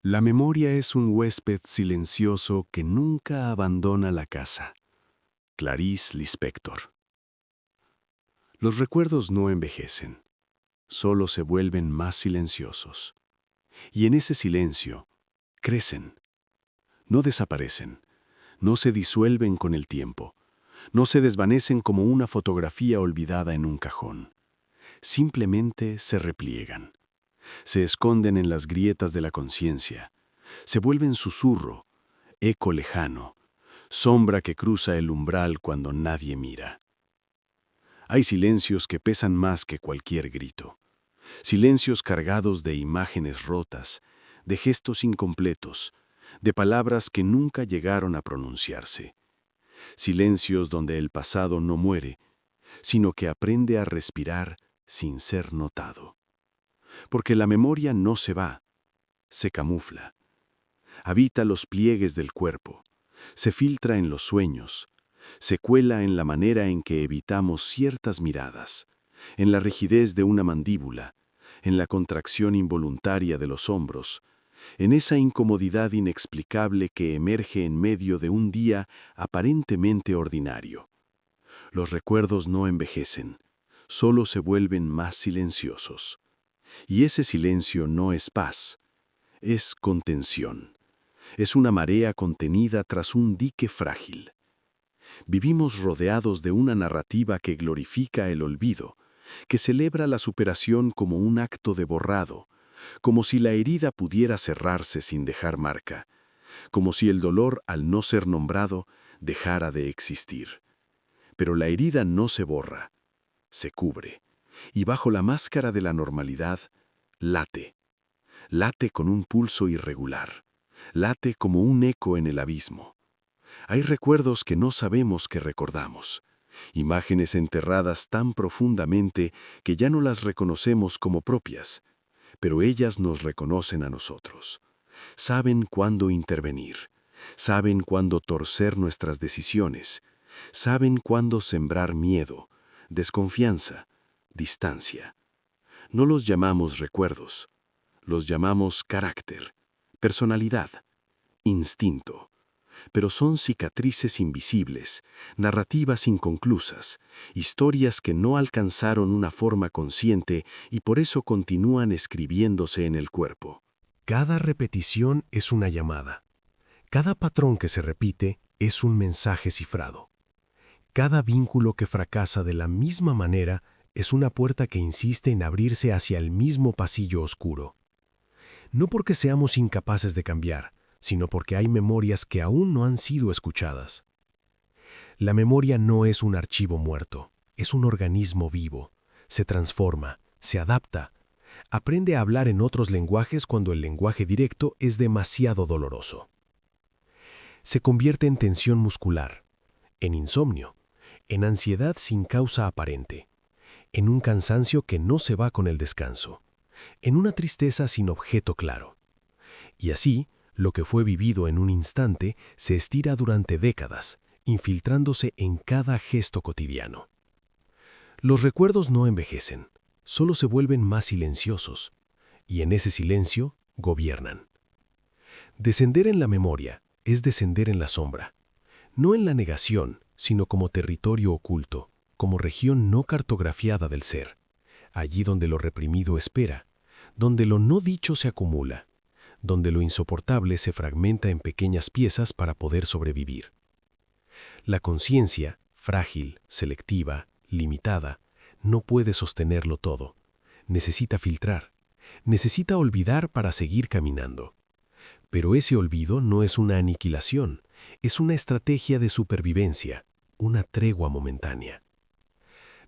La memoria es un huésped silencioso que nunca abandona la casa. Clarice Lispector. Los recuerdos no envejecen, solo se vuelven más silenciosos. Y en ese silencio, crecen. No desaparecen, no se disuelven con el tiempo, no se desvanecen como una fotografía olvidada en un cajón. Simplemente se repliegan. Se esconden en las grietas de la conciencia. Se vuelven susurro, eco lejano, sombra que cruza el umbral cuando nadie mira. Hay silencios que pesan más que cualquier grito. Silencios cargados de imágenes rotas, de gestos incompletos, de palabras que nunca llegaron a pronunciarse. Silencios donde el pasado no muere, sino que aprende a respirar sin ser notado. Porque la memoria no se va, se camufla. Habita los pliegues del cuerpo, se filtra en los sueños, se cuela en la manera en que evitamos ciertas miradas, en la rigidez de una mandíbula, en la contracción involuntaria de los hombros, en esa incomodidad inexplicable que emerge en medio de un día aparentemente ordinario. Los recuerdos no envejecen, solo se vuelven más silenciosos. Y ese silencio no es paz, es contención. Es una marea contenida tras un dique frágil. Vivimos rodeados de una narrativa que glorifica el olvido, que celebra la superación como un acto de borrado, como si la herida pudiera cerrarse sin dejar marca, como si el dolor, al no ser nombrado, dejara de existir. Pero la herida no se borra, se cubre, y bajo la máscara de la normalidad, late. Late con un pulso irregular, late como un eco en el abismo. Hay recuerdos que no sabemos que recordamos, imágenes enterradas tan profundamente que ya no las reconocemos como propias, pero ellas nos reconocen a nosotros. Saben cuándo intervenir, saben cuándo torcer nuestras decisiones, saben cuándo sembrar miedo, desconfianza, distancia. No los llamamos recuerdos, los llamamos carácter, personalidad, instinto. Pero son cicatrices invisibles, narrativas inconclusas, historias que no alcanzaron una forma consciente y por eso continúan escribiéndose en el cuerpo. Cada repetición es una llamada. Cada patrón que se repite es un mensaje cifrado. Cada vínculo que fracasa de la misma manera es una puerta que insiste en abrirse hacia el mismo pasillo oscuro. No porque seamos incapaces de cambiar, sino porque hay memorias que aún no han sido escuchadas. La memoria no es un archivo muerto, es un organismo vivo. Se transforma, se adapta, aprende a hablar en otros lenguajes cuando el lenguaje directo es demasiado doloroso. Se convierte en tensión muscular, en insomnio, en ansiedad sin causa aparente, en un cansancio que no se va con el descanso, en una tristeza sin objeto claro. Y así, lo que fue vivido en un instante se estira durante décadas, infiltrándose en cada gesto cotidiano. Los recuerdos no envejecen, solo se vuelven más silenciosos, y en ese silencio gobiernan. Descender en la memoria es descender en la sombra, no en la negación, sino como territorio oculto, como región no cartografiada del ser, allí donde lo reprimido espera, donde lo no dicho se acumula, donde lo insoportable se fragmenta en pequeñas piezas para poder sobrevivir. La conciencia, frágil, selectiva, limitada, no puede sostenerlo todo. Necesita filtrar, necesita olvidar para seguir caminando. Pero ese olvido no es una aniquilación, es una estrategia de supervivencia, una tregua momentánea.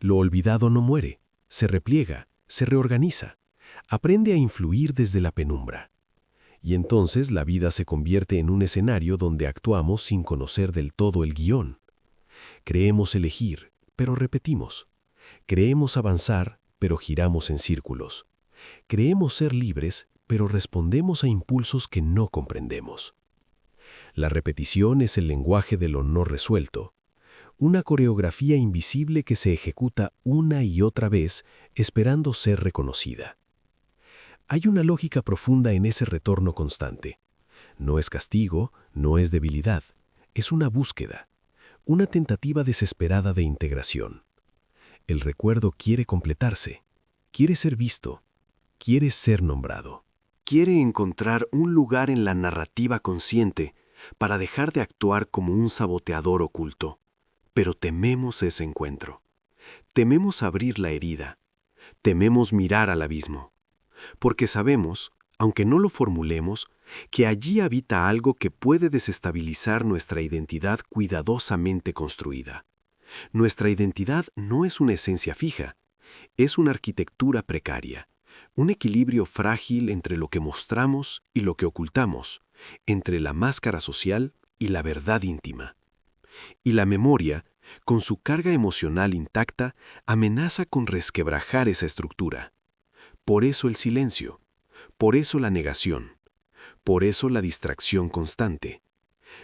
Lo olvidado no muere, se repliega, se reorganiza, aprende a influir desde la penumbra. Y entonces la vida se convierte en un escenario donde actuamos sin conocer del todo el guión. Creemos elegir, pero repetimos. Creemos avanzar, pero giramos en círculos. Creemos ser libres, pero respondemos a impulsos que no comprendemos. La repetición es el lenguaje de lo no resuelto, una coreografía invisible que se ejecuta una y otra vez esperando ser reconocida. Hay una lógica profunda en ese retorno constante. No es castigo, no es debilidad, es una búsqueda, una tentativa desesperada de integración. El recuerdo quiere completarse, quiere ser visto, quiere ser nombrado. Quiere encontrar un lugar en la narrativa consciente para dejar de actuar como un saboteador oculto. Pero tememos ese encuentro. Tememos abrir la herida. Tememos mirar al abismo. Porque sabemos, aunque no lo formulemos, que allí habita algo que puede desestabilizar nuestra identidad cuidadosamente construida. Nuestra identidad no es una esencia fija, es una arquitectura precaria, un equilibrio frágil entre lo que mostramos y lo que ocultamos, entre la máscara social y la verdad íntima. Y la memoria, con su carga emocional intacta, amenaza con resquebrajar esa estructura. Por eso el silencio, por eso la negación, por eso la distracción constante.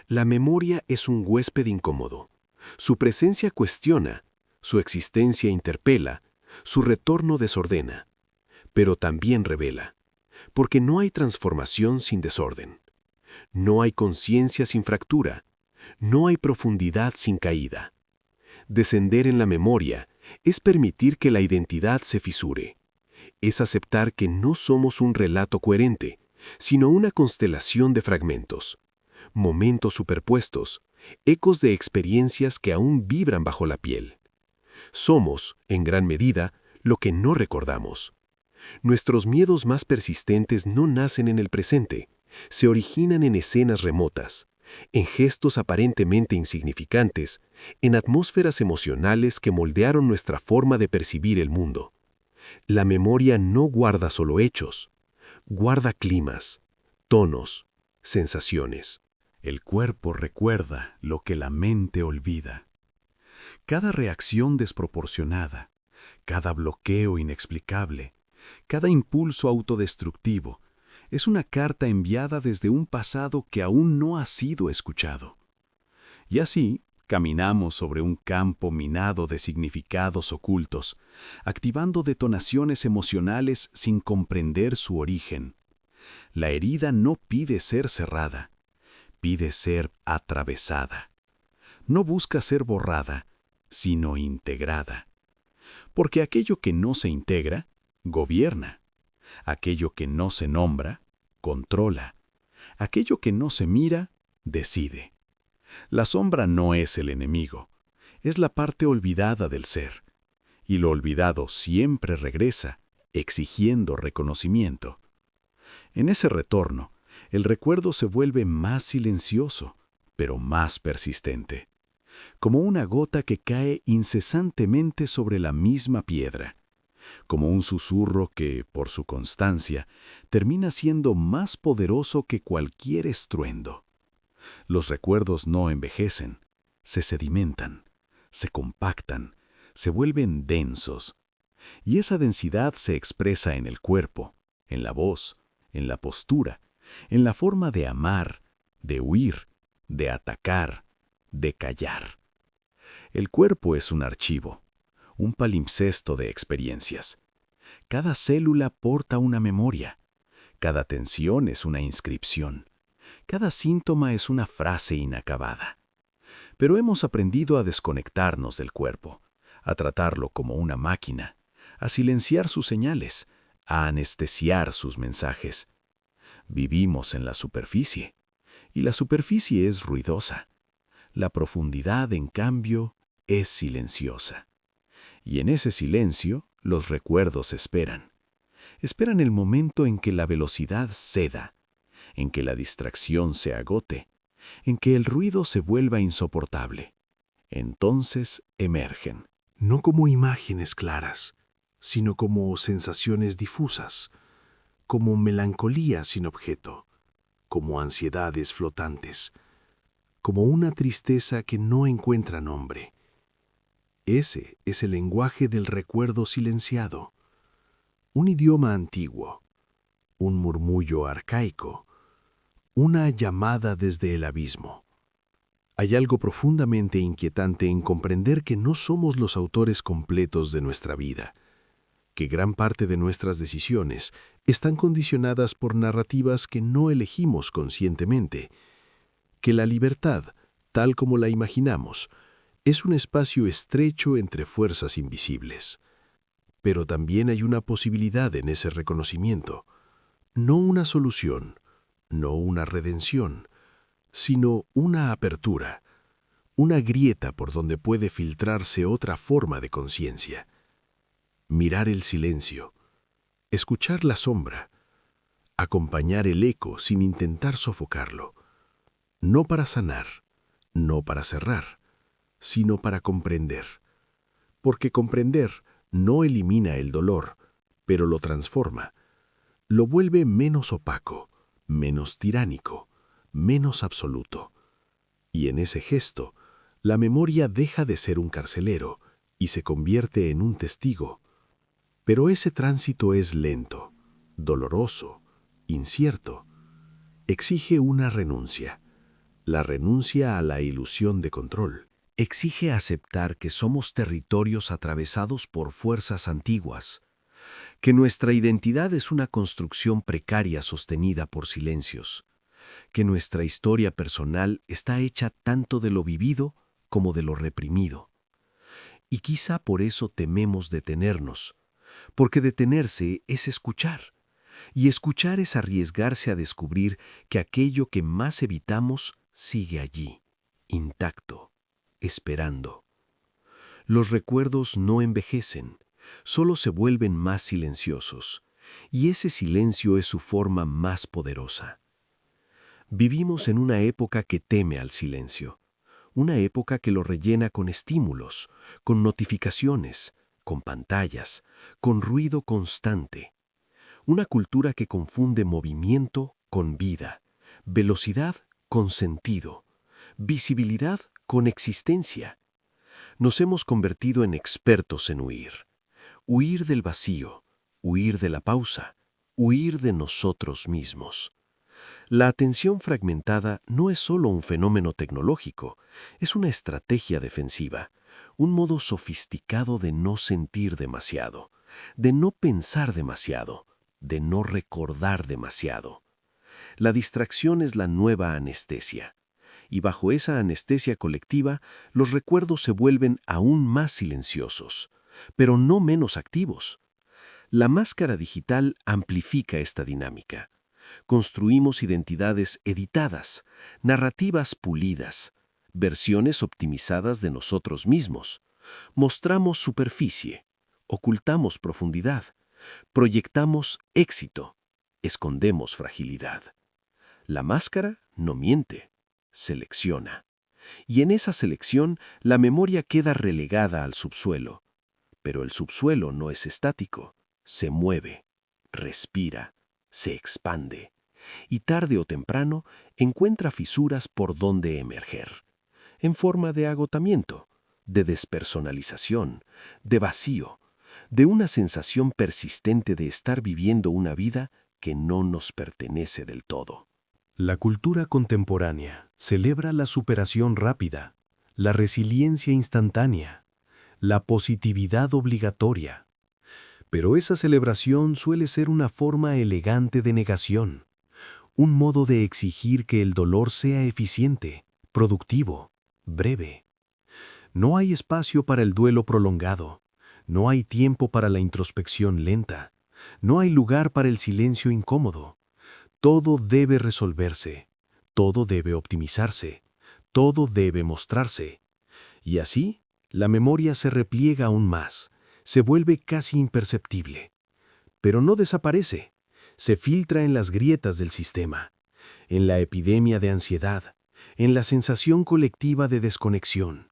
La memoria es un huésped incómodo. Su presencia cuestiona, su existencia interpela, su retorno desordena, pero también revela, porque no hay transformación sin desorden. No hay conciencia sin fractura, no hay profundidad sin caída. Descender en la memoria es permitir que la identidad se fisure. Es aceptar que no somos un relato coherente, sino una constelación de fragmentos, momentos superpuestos, ecos de experiencias que aún vibran bajo la piel. Somos, en gran medida, lo que no recordamos. Nuestros miedos más persistentes no nacen en el presente, se originan en escenas remotas, en gestos aparentemente insignificantes, en atmósferas emocionales que moldearon nuestra forma de percibir el mundo. La memoria no guarda solo hechos, guarda climas, tonos, sensaciones. El cuerpo recuerda lo que la mente olvida. Cada reacción desproporcionada, cada bloqueo inexplicable, cada impulso autodestructivo, es una carta enviada desde un pasado que aún no ha sido escuchado. Y así, caminamos sobre un campo minado de significados ocultos, activando detonaciones emocionales sin comprender su origen. La herida no pide ser cerrada, pide ser atravesada. No busca ser borrada, sino integrada. Porque aquello que no se integra, gobierna. Aquello que no se nombra, controla. Aquello que no se mira, decide. La sombra no es el enemigo, es la parte olvidada del ser. Y lo olvidado siempre regresa, exigiendo reconocimiento. En ese retorno, el recuerdo se vuelve más silencioso, pero más persistente, como una gota que cae incesantemente sobre la misma piedra, como un susurro que, por su constancia, termina siendo más poderoso que cualquier estruendo. Los recuerdos no envejecen, se sedimentan, se compactan, se vuelven densos, y esa densidad se expresa en el cuerpo, en la voz, en la postura, en la forma de amar, de huir, de atacar, de callar. El cuerpo es un archivo, un palimpsesto de experiencias. Cada célula porta una memoria, cada tensión es una inscripción, cada síntoma es una frase inacabada. Pero hemos aprendido a desconectarnos del cuerpo, a tratarlo como una máquina, a silenciar sus señales, a anestesiar sus mensajes. Vivimos en la superficie, y la superficie es ruidosa. La profundidad, en cambio, es silenciosa. Y en ese silencio, los recuerdos esperan. Esperan el momento en que la velocidad ceda, en que la distracción se agote, en que el ruido se vuelva insoportable. Entonces emergen. No como imágenes claras, sino como sensaciones difusas, como melancolía sin objeto, como ansiedades flotantes, como una tristeza que no encuentra nombre. Ese es el lenguaje del recuerdo silenciado, un idioma antiguo, un murmullo arcaico, una llamada desde el abismo. Hay algo profundamente inquietante en comprender que no somos los autores completos de nuestra vida, que gran parte de nuestras decisiones están condicionadas por narrativas que no elegimos conscientemente, que la libertad, tal como la imaginamos, es un espacio estrecho entre fuerzas invisibles. Pero también hay una posibilidad en ese reconocimiento, no una solución, no una redención, sino una apertura, una grieta por donde puede filtrarse otra forma de conciencia. Mirar el silencio, escuchar la sombra, acompañar el eco sin intentar sofocarlo, no para sanar, no para cerrar, sino para comprender. Porque comprender no elimina el dolor, pero lo transforma, lo vuelve menos opaco, menos tiránico, menos absoluto. Y en ese gesto, la memoria deja de ser un carcelero y se convierte en un testigo. Pero ese tránsito es lento, doloroso, incierto. Exige una renuncia, la renuncia a la ilusión de control. Exige aceptar que somos territorios atravesados por fuerzas antiguas, que nuestra identidad es una construcción precaria sostenida por silencios, que nuestra historia personal está hecha tanto de lo vivido como de lo reprimido. Y quizá por eso tememos detenernos, porque detenerse es escuchar, y escuchar es arriesgarse a descubrir que aquello que más evitamos sigue allí, intacto, esperando. Los recuerdos no envejecen, solo se vuelven más silenciosos, y ese silencio es su forma más poderosa. Vivimos en una época que teme al silencio, una época que lo rellena con estímulos, con notificaciones, con pantallas, con ruido constante. Una cultura que confunde movimiento con vida, velocidad con sentido, visibilidad con existencia. Nos hemos convertido en expertos en huir del vacío, huir de la pausa, huir de nosotros mismos. La atención fragmentada no es solo un fenómeno tecnológico, es una estrategia defensiva, un modo sofisticado de no sentir demasiado, de no pensar demasiado, de no recordar demasiado. La distracción es la nueva anestesia, y bajo esa anestesia colectiva, los recuerdos se vuelven aún más silenciosos, pero no menos activos. La máscara digital amplifica esta dinámica. Construimos identidades editadas, narrativas pulidas, versiones optimizadas de nosotros mismos. Mostramos superficie, ocultamos profundidad, proyectamos éxito, escondemos fragilidad. La máscara no miente, selecciona. Y en esa selección la memoria queda relegada al subsuelo. Pero el subsuelo no es estático, se mueve, respira, se expande, y tarde o temprano encuentra fisuras por donde emerger, en forma de agotamiento, de despersonalización, de vacío, de una sensación persistente de estar viviendo una vida que no nos pertenece del todo. La cultura contemporánea celebra la superación rápida, la resiliencia instantánea, la positividad obligatoria. Pero esa celebración suele ser una forma elegante de negación, un modo de exigir que el dolor sea eficiente, productivo, breve. No hay espacio para el duelo prolongado, no hay tiempo para la introspección lenta, no hay lugar para el silencio incómodo. Todo debe resolverse, todo debe optimizarse, todo debe mostrarse. Y así, la memoria se repliega aún más, se vuelve casi imperceptible. Pero no desaparece, se filtra en las grietas del sistema, en la epidemia de ansiedad, en la sensación colectiva de desconexión,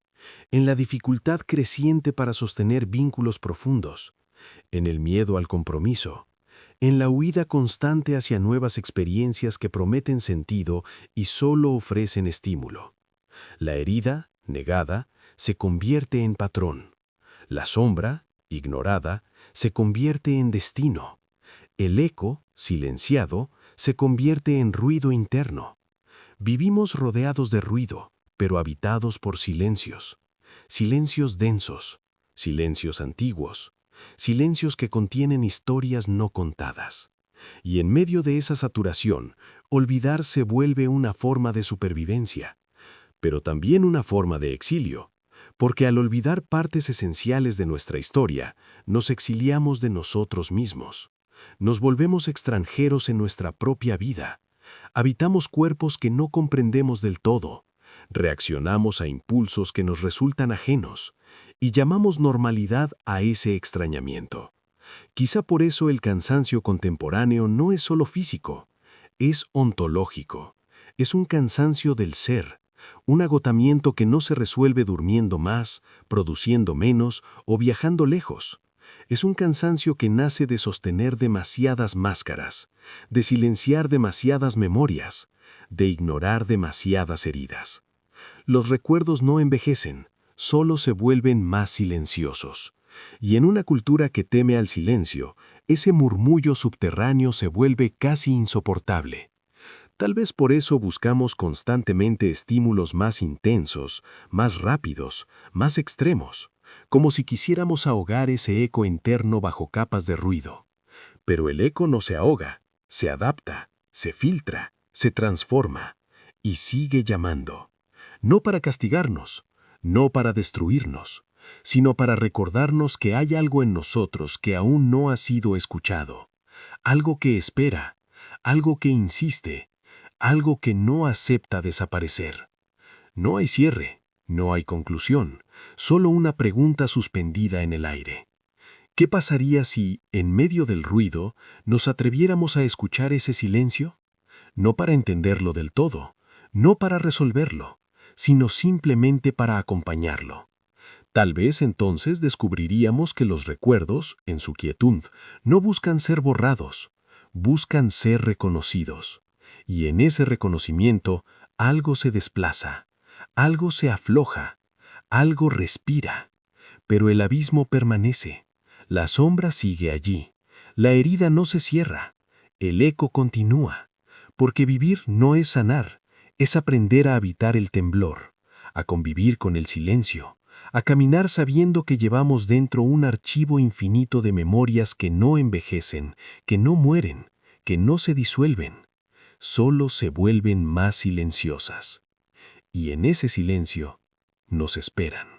en la dificultad creciente para sostener vínculos profundos, en el miedo al compromiso, en la huida constante hacia nuevas experiencias que prometen sentido y solo ofrecen estímulo. La herida, negada, se convierte en patrón. La sombra, ignorada, se convierte en destino. El eco, silenciado, se convierte en ruido interno. Vivimos rodeados de ruido, pero habitados por silencios. Silencios densos, silencios antiguos, silencios que contienen historias no contadas. Y en medio de esa saturación, olvidar se vuelve una forma de supervivencia, pero también una forma de exilio, porque al olvidar partes esenciales de nuestra historia, nos exiliamos de nosotros mismos. Nos volvemos extranjeros en nuestra propia vida. Habitamos cuerpos que no comprendemos del todo. Reaccionamos a impulsos que nos resultan ajenos y llamamos normalidad a ese extrañamiento. Quizá por eso el cansancio contemporáneo no es solo físico, es ontológico. Es un cansancio del ser, un agotamiento que no se resuelve durmiendo más, produciendo menos o viajando lejos. Es un cansancio que nace de sostener demasiadas máscaras, de silenciar demasiadas memorias, de ignorar demasiadas heridas. Los recuerdos no envejecen, solo se vuelven más silenciosos. Y en una cultura que teme al silencio, ese murmullo subterráneo se vuelve casi insoportable. Tal vez por eso buscamos constantemente estímulos más intensos, más rápidos, más extremos, como si quisiéramos ahogar ese eco interno bajo capas de ruido. Pero el eco no se ahoga, se adapta, se filtra, se transforma y sigue llamando. No para castigarnos, no para destruirnos, sino para recordarnos que hay algo en nosotros que aún no ha sido escuchado, algo que espera, algo que insiste, algo que no acepta desaparecer. No hay cierre, no hay conclusión, solo una pregunta suspendida en el aire. ¿Qué pasaría si, en medio del ruido, nos atreviéramos a escuchar ese silencio? No para entenderlo del todo, no para resolverlo, sino simplemente para acompañarlo. Tal vez entonces descubriríamos que los recuerdos, en su quietud, no buscan ser borrados, buscan ser reconocidos. Y en ese reconocimiento algo se desplaza, algo se afloja, algo respira. Pero el abismo permanece, la sombra sigue allí, la herida no se cierra, el eco continúa. Porque vivir no es sanar, es aprender a habitar el temblor, a convivir con el silencio, a caminar sabiendo que llevamos dentro un archivo infinito de memorias que no envejecen, que no mueren, que no se disuelven, solo se vuelven más silenciosas. Y en ese silencio nos esperan.